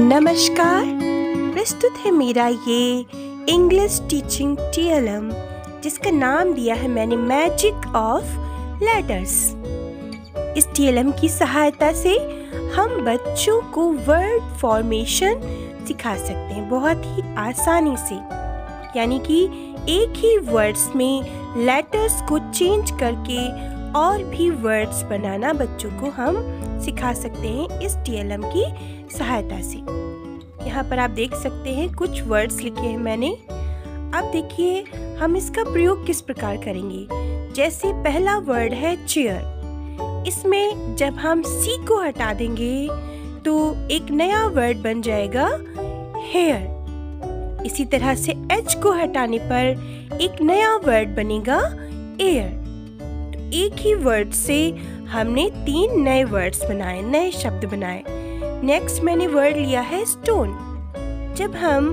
नमस्कार, प्रस्तुत है मेरा ये इंग्लिश टीचिंग TLM जिसका नाम दिया है मैंने मैजिक ऑफ लेटर्स। इस TLM की सहायता से हम बच्चों को वर्ड फॉर्मेशन सिखा सकते हैं बहुत ही आसानी से, यानी कि एक ही वर्ड्स में लेटर्स को चेंज करके और भी वर्ड्स बनाना बच्चों को हम सिखा सकते हैं इस TLM की सहायता से। यहाँ पर आप देख सकते हैं कुछ वर्ड्स लिखे हैं मैंने। अब देखिए हम इसका प्रयोग किस प्रकार करेंगे। जैसे पहला वर्ड है चेयर, इसमें जब हम सी को हटा देंगे तो एक नया वर्ड बन जाएगा हेयर। इसी तरह से एच को हटाने पर एक नया वर्ड बनेगा एयर। एक ही वर्ड से हमने 3 नए वर्ड्स बनाए, नए शब्द बनाए। नेक्स्ट मैंने वर्ड लिया है स्टोन। जब हम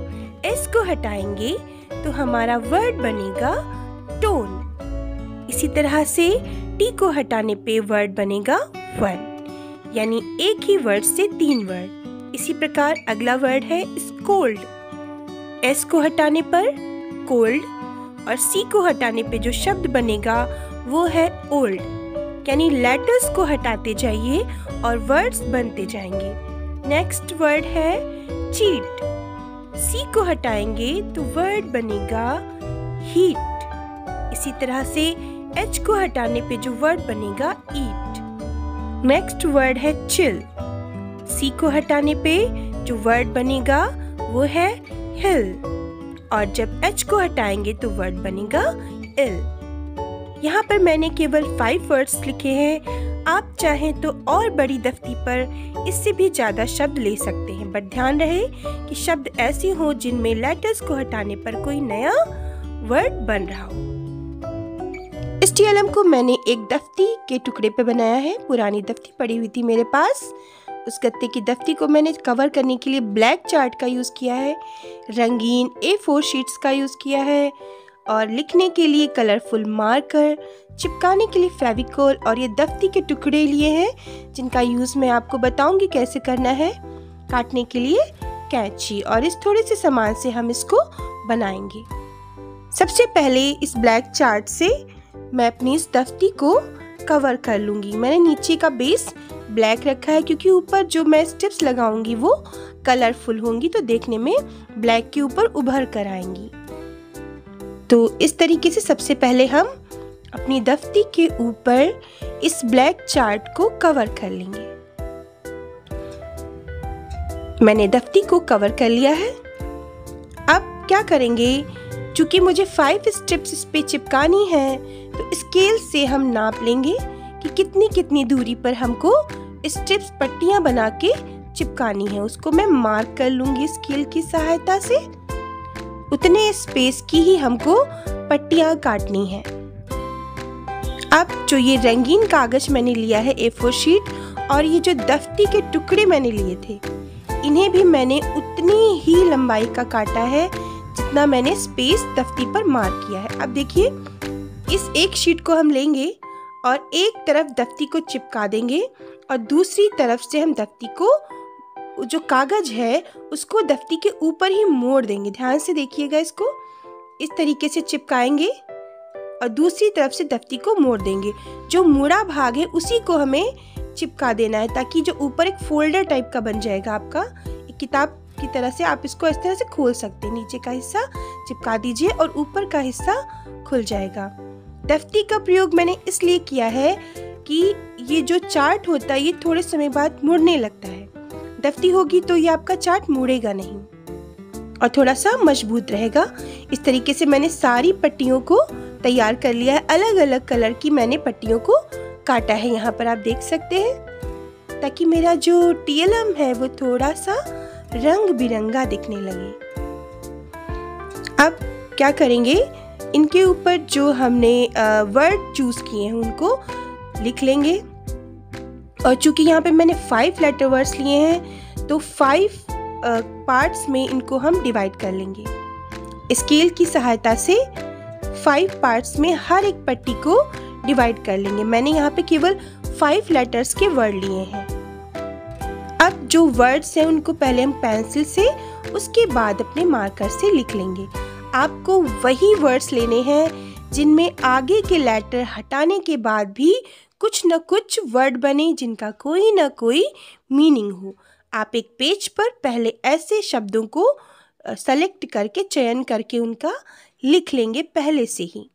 एस को हटाएंगे तो हमारा वर्ड बनेगा टोन। इसी तरह से टी को हटाने पे वर्ड बनेगा वन, यानी एक ही वर्ड से 3 वर्ड। इसी प्रकार अगला वर्ड है स्कोल्ड। एस को हटाने पर कोल्ड और सी को हटाने पे जो शब्द बनेगा वो है ओल्ड, यानी लेटर्स को हटाते जाइए और वर्ड्स बनते जाएंगे। नेक्स्ट वर्ड है चीट। सी को हटाएंगे तो वर्ड बनेगा हीट। इसी तरह से एच को हटाने पे जो वर्ड बनेगा ईट। नेक्स्ट वर्ड है चिल। सी को हटाने पे जो वर्ड बनेगा वो है हिल और जब एच को हटाएंगे तो वर्ड बनेगा इल। यहाँ पर मैंने केवल 5 वर्ड्स लिखे हैं। आप चाहें तो और बड़ी दफ्ती पर इससे भी ज्यादा शब्द ले सकते हैं, बट ध्यान रहे कि शब्द ऐसे हो जिनमें लेटर्स को हटाने पर कोई नया वर्ड बन रहा हो। इस TLM को मैंने एक दफ्ती के टुकड़े पे बनाया है। पुरानी दफ्ती पड़ी हुई थी मेरे पास, उस गत्ते की दफ्ती को मैंने कवर करने के लिए ब्लैक चार्ट का यूज किया है, रंगीन A4 शीट्स का यूज किया है और लिखने के लिए कलरफुल मार्कर, चिपकाने के लिए फेविकोल और ये दफ्ती के टुकड़े लिए हैं जिनका यूज मैं आपको बताऊंगी कैसे करना है। काटने के लिए कैंची और इस थोड़े से सामान से हम इसको बनाएंगे। सबसे पहले इस ब्लैक चार्ट से मैं अपनी इस दफ्ती को कवर कर लूंगी। मैंने नीचे का बेस ब्लैक रखा है क्योंकि ऊपर जो मैं स्ट्रिप्स लगाऊंगी वो कलरफुल होंगी तो देखने में ब्लैक के ऊपर उभर कर आएंगी। तो इस तरीके से सबसे पहले हम अपनी दफ्ती के ऊपर इस ब्लैक चार्ट को कवर कर लेंगे। मैंने दफ्ती को कवर कर लिया है। अब क्या करेंगे, चूंकि मुझे 5 स्ट्रिप्स इस पे चिपकानी है तो स्केल से हम नाप लेंगे कि कितनी कितनी दूरी पर हमको स्ट्रिप्स पट्टियां बना के चिपकानी है। उसको मैं मार्क कर लूंगी स्केल की सहायता से। उतने स्पेस की ही हमको पट्टियां काटनी है। अब जो ये रंगीन कागज मैंने लिया है A4 शीट और ये जो दफ्ती के टुकड़े मैंने लिए थे, इन्हें भी मैंने उतनी ही लंबाई का काटा है जितना मैंने स्पेस दफ्ती पर मार्क किया है। अब देखिए इस एक शीट को हम लेंगे और एक तरफ दफ्ती को चिपका देंगे और दूसरी तरफ से हम दफ्ती को जो कागज है उसको दफ्ती के ऊपर ही मोड़ देंगे। ध्यान से देखिएगा, इसको इस तरीके से चिपकाएंगे और दूसरी तरफ से दफ्ती को मोड़ देंगे। जो मुड़ा भाग है उसी को हमें चिपका देना है ताकि जो ऊपर एक फोल्डर टाइप का बन जाएगा आपका, एक किताब की तरह से आप इसको इस तरह से खोल सकते हैं। नीचे का हिस्सा चिपका दीजिए और ऊपर का हिस्सा खुल जाएगा। दफ्ती का प्रयोग मैंने इसलिए किया है कि ये जो चार्ट होता है ये थोड़े समय बाद मुड़ने लगता है। दफ्ती होगी तो ये आपका चार्ट मुड़ेगा नहीं और थोड़ा सा मजबूत रहेगा। इस तरीके से मैंने सारी पट्टियों को तैयार कर लिया है। अलग अलग कलर की मैंने पट्टियों को काटा है, यहाँ पर आप देख सकते हैं, ताकि मेरा जो TLM है वो थोड़ा सा रंग बिरंगा दिखने लगे। अब क्या करेंगे, इनके ऊपर जो हमने वर्ड चूज किए हैं उनको लिख लेंगे और चूंकि यहाँ पे मैंने 5 लेटर वर्ड्स लिए हैं तो 5 पार्ट्स में इनको हम डिवाइड कर लेंगे। स्केल की सहायता से 5 पार्ट्स में हर एक पट्टी को डिवाइड कर लेंगे। मैंने यहाँ पे केवल 5 लेटर्स के वर्ड लिए हैं। अब जो वर्ड्स हैं उनको पहले हम पेंसिल से, उसके बाद अपने मार्कर से लिख लेंगे। आपको वही वर्ड्स लेने हैं जिनमें आगे के लेटर हटाने के बाद भी कुछ न कुछ वर्ड बने जिनका कोई ना कोई मीनिंग हो। आप एक पेज पर पहले ऐसे शब्दों को सेलेक्ट करके, चयन करके उनका लिख लेंगे पहले से ही।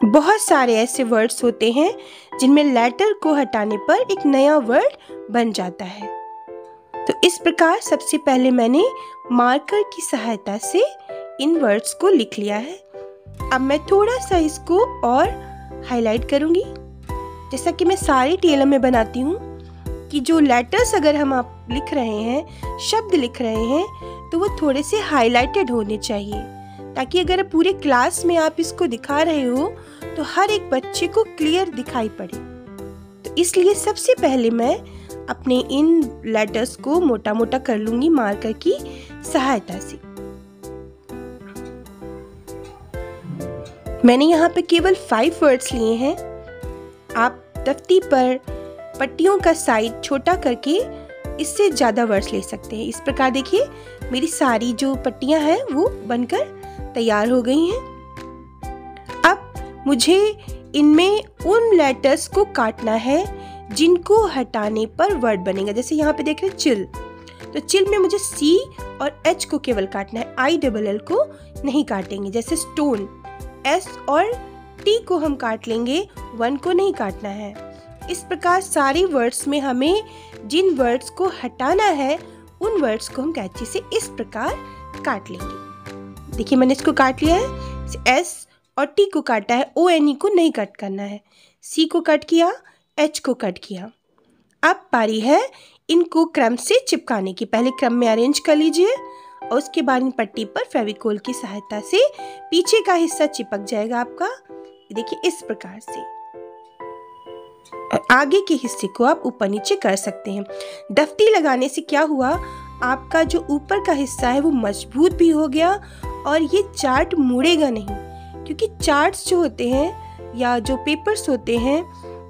बहुत सारे ऐसे वर्ड्स होते हैं जिनमें लेटर को हटाने पर एक नया वर्ड बन जाता है। तो इस प्रकार सबसे पहले मैंने मार्कर की सहायता से इन वर्ड्स को लिख लिया है। अब मैं थोड़ा सा इसको और हाईलाइट करूंगी, जैसा कि मैं सारी TLM में बनाती हूँ कि जो लेटर्स अगर हम आप लिख रहे हैं, शब्द लिख रहे हैं, तो वो थोड़े से हाईलाइटेड होने चाहिए, ताकि अगर पूरे क्लास में आप इसको दिखा रहे हो तो हर एक बच्चे को क्लियर दिखाई पड़े। तो इसलिए सबसे पहले मैं अपने इन लेटर्स को मोटा मोटा कर लूंगी मार्कर की सहायता से। मैंने यहाँ पे केवल 5 वर्ड्स लिए हैं। आप दफ्ती पर पट्टियों का साइज छोटा करके इससे ज़्यादा वर्ड्स ले सकते हैं। इस प्रकार देखिए मेरी सारी जो पट्टियाँ हैं वो बनकर तैयार हो गई हैं। अब मुझे इनमें उन लेटर्स को काटना है जिनको हटाने पर वर्ड बनेगा। जैसे यहाँ पे देख रहे हैं चिल, तो चिल में मुझे C और H को केवल काटना है, ILL को नहीं काटेंगे। जैसे स्टोन, S और T को हम काट लेंगे, 1 को नहीं काटना है। इस प्रकार सारी वर्ड्स में हमें जिन वर्ड्स को हटाना है उन वर्ड्स को हम कैंची से इस प्रकार काट लेंगे। देखिए मैंने इसको काट लिया है। S और T को काटा है, ONE को नहीं कट करना है। C को कट किया, H को कट किया। अब पारी है इनको क्रम से चिपकाने की। पहले क्रम में अरेंज कर लीजिए और उसके बाद इन पट्टी पर फेविकोल की सहायता से पीछे का हिस्सा चिपक जाएगा आपका। देखिए इस प्रकार से, और आगे के हिस्से को आप ऊपर नीचे कर सकते हैं। दफ्ती लगाने से क्या हुआ, आपका जो ऊपर का हिस्सा है वो मजबूत भी हो गया और ये चार्ट मुड़ेगा नहीं, क्योंकि चार्ट्स जो होते हैं या जो पेपर्स होते हैं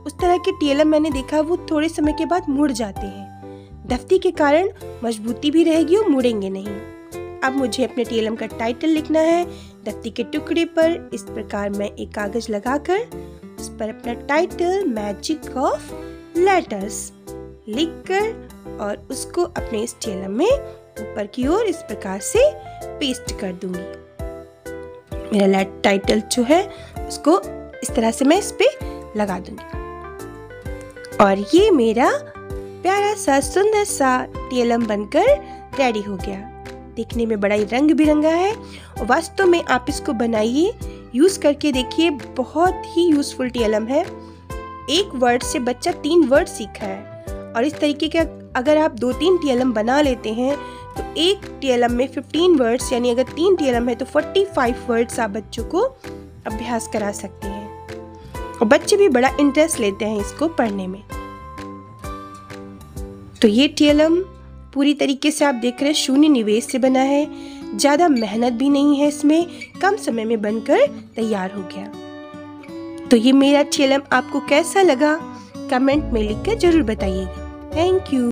उस तरह के TLM मैंने देखा वो थोड़े समय के बाद मुड़ जाते हैं। दफ्ती के कारण मजबूती भी रहेगी और मुड़ेंगे नहीं। अब मुझे अपने TLM का टाइटल लिखना है। दफ्ती के टुकड़े पर इस प्रकार मैं एक कागज लगाकर उस पर अपना टाइटल मैजिक ऑफ लेटर्स लिखकर और उसको अपने इस TLM में ऊपर की ओर इस प्रकार से पेस्ट कर दूंगी। मेरा टाइटल जो है उसको इस तरह से मैं इस पे लगा दूंगी और ये मेरा प्यारा सा सुंदर सा TLM बनकर रेडी हो गया। देखने में बड़ा ही रंग बिरंगा है और वास्तव में आप इसको बनाइए, यूज करके देखिए, बहुत ही यूजफुल TLM है। एक वर्ड से बच्चा 3 वर्ड सीखा है और इस तरीके के अगर आप 2-3 TLM बना लेते हैं तो एक TLM में 15 वर्ड्स, यानी अगर 3 TLM है तो 45 वर्ड्स आप बच्चों को अभ्यास करा सकते हैं और बच्चे भी बड़ा इंटरेस्ट लेते हैं इसको पढ़ने में। तो ये TLM पूरी तरीके से आप देख रहे हैं शून्य निवेश से बना है, ज़्यादा मेहनत भी नहीं है इसमें, कम समय में बनकर तैयार हो गया। तो ये मेरा TLM आपको कैसा लगा कमेंट में लिखकर जरूर बताइएगा। Thank you.